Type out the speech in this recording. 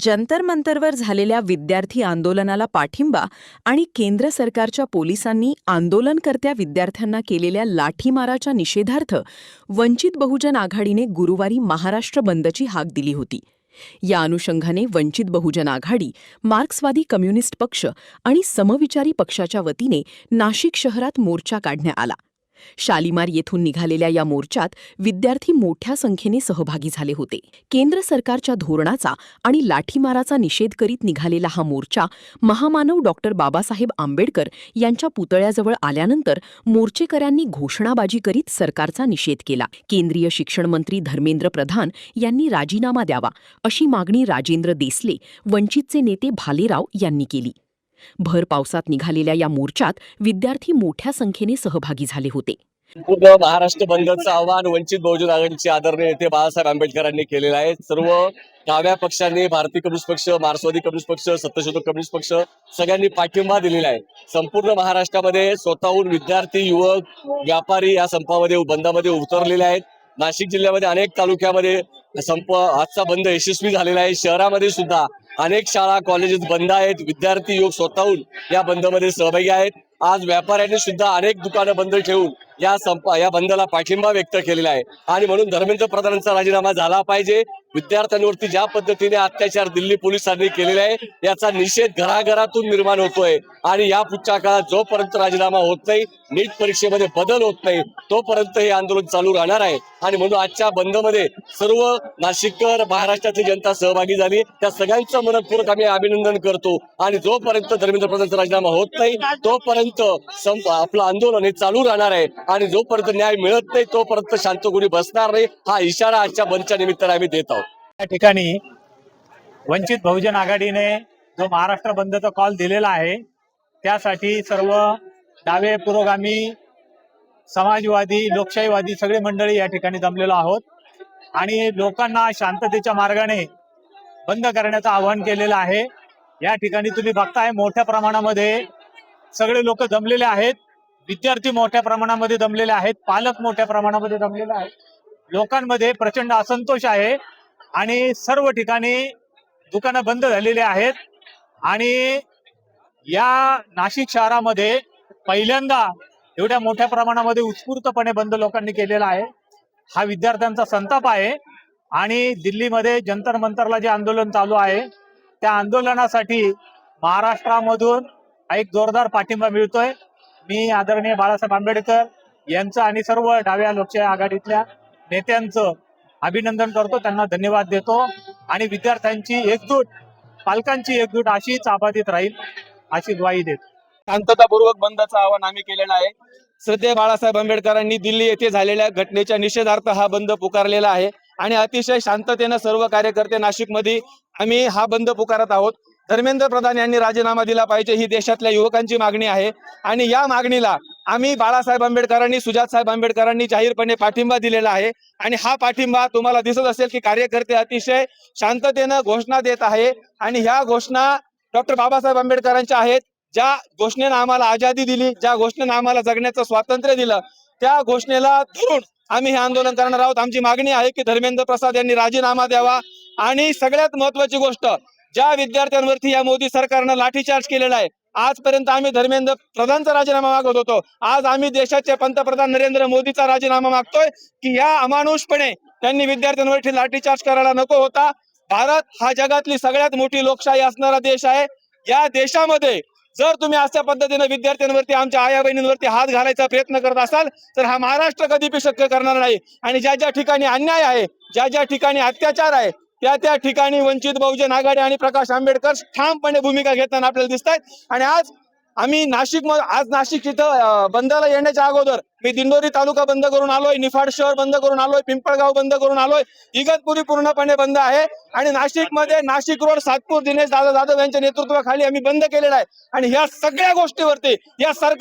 जंतर मंतरवर झालेल्या विद्यार्थी आंदोलनाला पाठिंबा आणि केंद्र सरकारच्या पोलिसांनी आंदोलनकर्त्या विद्यार्थ्यांना केलेल्या लाठीमाराच्या निषेधार्थ वंचित बहुजन आघाडीने गुरुवारी महाराष्ट्र बंदची हाक दिली होती. या अनुषंगाने वंचित बहुजन आघाडी, मार्क्सवादी कम्युनिस्ट पक्ष आणि समविचारी पक्षाच्या वतीने नाशिक शहरात मोर्चा काढण्यात आला. शालिमार येथून निघालेल्या या मोर्चात विद्यार्थी मोठ्या संख्येने सहभागी झाले होते. केंद्र सरकारच्या धोरणाचा आणि लाठीमाराचा निषेध करीत निघालेला हा मोर्चा महामानव डॉक्टर बाबासाहेब आंबेडकर यांच्या पुतळ्याजवळ आल्यानंतर मोर्चेकऱ्यांनी घोषणाबाजी करीत सरकारचा निषेध केला. केंद्रीय शिक्षण मंत्री धर्मेंद्र प्रधान यांनी राजीनामा द्यावा अशी मागणी राजेंद्र देसले, वंचितचे नेते भालेराव यांनी केली. भर पावसात निघालेल्या या मोर्चात विद्यार्थी मोठ्या संख्येने सहभागी झाले होते. पूर्ण महाराष्ट्र बंदचं आव्हान वंचित बहुजन आघाडीचे आदरणीय नेते बाळासाहेब आंबेडकरांनी केलेलं आहे. सर्व डाव्या पक्षांनी, भारतीय कम्युनिस्ट पक्ष, मार्क्सवादी कम्युनिस्ट पक्ष, सत्यशोधक कम्युनिस्ट पक्ष सगळ्यांनी पाठिंबा दिलेला आहे. संपूर्ण महाराष्ट्रामध्ये स्वतःहून विद्यार्थी, युवक, व्यापारी या संपामध्ये, बंदामध्ये उतरलेले आहेत. नाशिक जिल्ह्यामध्ये अनेक तालुक्यामध्ये आजचा बंद यशस्वी झालेला आहे. शहरामध्ये सुद्धा अनेक शाळा, कॉलेजेस बंद आहेत. विद्यार्थी, युवक स्वतःहून या बंदमध्ये सहभागी आहेत. आज व्यापाऱ्यांनी सुद्धा अनेक दुकानं बंद ठेवून या बंदला पाठिंबा व्यक्त केलेला आहे. आणि म्हणून धर्मेंद्र प्रधानांचा राजीनामा झाला पाहिजे. विद्यार्थ्यांवरती ज्या पद्धतीने अत्याचार दिल्ली पोलिसांनी केलेला आहे याचा निषेध घराघरातून निर्माण होतोय. आणि या पुढच्या काळात जोपर्यंत राजीनामा होत नाही, नीट परीक्षेमध्ये बदल होत नाही, तोपर्यंत हे आंदोलन चालू राहणार आहे. आणि म्हणून आजच्या बंदमध्ये सर्व नाशिककर, महाराष्ट्रातली जनता सहभागी झाली. त्या सगळ्यांचं मनपूर्वक आम्ही अभिनंदन करतो. आणि जोपर्यंत धर्मेंद्र प्रधानांचा राजीनामा होत नाही तोपर्यंत आपलं आंदोलन हे चालू राहणार आहे. आणि जोपर्यंत न्याय मिळत नाही तोपर्यंत शांत कोणी बसणार नाही, हा इशारा आजच्या बंदच्या निमित्ताने आम्ही देत आहोत. या ठिकाणी वंचित बहुजन आघाडीने जो महाराष्ट्र बंदचा कॉल दिलेला आहे त्यासाठी सर्व डावे, पुरोगामी, समाजवादी, लोकशाहीवादी सगळे मंडळी या ठिकाणी जमलेलो आहोत. आणि लोकांना शांततेच्या मार्गाने बंद करण्याचं आवाहन केलेलं आहे. या ठिकाणी तुम्ही बघताय मोठ्या प्रमाणामध्ये सगळे लोक जमलेले आहेत. विद्यार्थी मोठ्या प्रमाणामध्ये जमलेले आहेत, पालक मोठ्या प्रमाणामध्ये जमलेले आहेत. लोकांमध्ये प्रचंड असंतोष आहे आणि सर्व ठिकाणी दुकानं बंद झालेली आहेत. आणि या नाशिक शहरामध्ये पहिल्यांदा एवढ्या मोठ्या प्रमाणामध्ये उत्स्फूर्तपणे बंद लोकांनी केलेला आहे. हा विद्यार्थ्यांचा संताप आहे. आणि दिल्लीमध्ये जंतर मंतरला जे आंदोलन चालू आहे त्या आंदोलनासाठी महाराष्ट्रामधून एक जोरदार पाठिंबा मिळतोय. मी आदरणीय बाळासाहेब आंबेडकर यांचं आणि सर्व डाव्या लोकशाही आघाडीतल्या नेत्यांचं अभिनंदन करतो, त्यांना धन्यवाद देतो. आणि विद्यार्थ्यांची एकजूट, पालकांची एकजूट अशीच अबाधित राहील अशी ग्वाही देतो. शांततापूर्वक बंदचं आवाहन आम्ही केलेलं आहे. श्रद्धेय बाळासाहेब आंबेडकरांनी दिल्ली येथे झालेल्या घटनेच्या निषेधार्थ हा बंद पुकारलेला आहे. आणि अतिशय शांततेनं सर्व कार्यकर्ते नाशिकमध्ये आम्ही हा बंद पुकारत आहोत. धर्मेंद्र प्रधान यांनी राजीनामा दिला पाहिजे ही देशातल्या युवकांची मागणी आहे. आणि या मागणीला आम्ही बाळासाहेब आंबेडकरांनी, सुजातसाहेब आंबेडकरांनी जाहीरपणे पाठिंबा दिलेला आहे. आणि हा पाठिंबा तुम्हाला दिसत असेल की कार्यकर्ते अतिशय शांततेनं घोषणा देत आहे. आणि ह्या घोषणा डॉक्टर बाबासाहेब आंबेडकरांच्या आहेत. ज्या घोषणेनं आम्हाला आझादी दिली, ज्या घोषणेनं आम्हाला जगण्याचं स्वातंत्र्य दिलं, त्या घोषणेला धरून आम्ही हे आंदोलन करणार आहोत. आमची मागणी आहे की धर्मेंद्र प्रसाद यांनी राजीनामा द्यावा. आणि सगळ्यात महत्वाची गोष्ट, ज्या विद्यार्थ्यांवरती या मोदी सरकारनं लाठीचार्ज केलेला आहे, आजपर्यंत आम्ही धर्मेंद्र प्रधानचा राजीनामा मागत होतो. आज आम्ही देशाचे पंतप्रधान नरेंद्र मोदीचा राजीनामा मागतोय की या अमानुषपणे त्यांनी विद्यार्थ्यांवरती लाठीचार्ज करायला नको होता. भारत हा जगातली सगळ्यात मोठी लोकशाही असणारा देश आहे. या देशामध्ये जर तुम्ही अशा पद्धतीने विद्यार्थ्यांवरती, आमच्या आया बहिणींवरती हात घालायचा प्रयत्न करत असाल तर हा महाराष्ट्र कधी शक्य करणार नाही. आणि ज्या ज्या ठिकाणी अन्याय आहे, ज्या ज्या ठिकाणी अत्याचार आहे, त्या ठिकाणी वंचित बहुजन आघाडी आणि प्रकाश आंबेडकर ठामपणे भूमिका घेताना आपल्याला दिसत आहेत. आणि आज आम्ही नाशिक इथं बंदला येण्याच्या अगोदर मी दिंडोरी तालुका बंद करून आलोय, निफाड शहर बंद करून आलोय, पिंपळगाव बंद करून आलोय, इगतपुरी पूर्णपणे बंद आहे. आणि नाशिकमध्ये नाशिक रोड, सातपूर, दिनेश दादा जाधव यांच्या नेतृत्वाखाली आम्ही बंद केलेला आहे. आणि ह्या सगळ्या गोष्टीवरती या सरकार